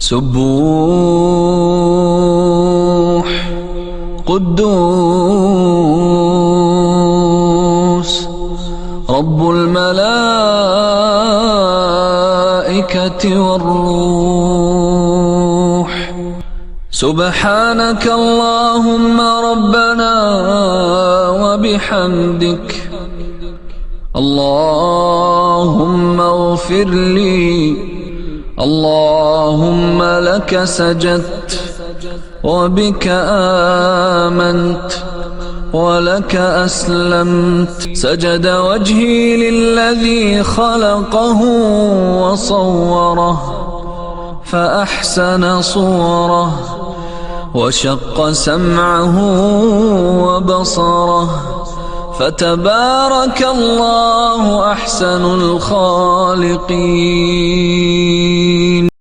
سبوح قدوس رب الملائكة والروح. سبحانك اللهم ربنا وبحمدك، اللهم اغفر لي، اللهم لك سجدت وبك آمنت ولك أسلمت. سجد وجهي للذي خلقه وصوره فأحسن صوره، وشق سمعه وبصره، فتبارك الله أحسن الخالقين.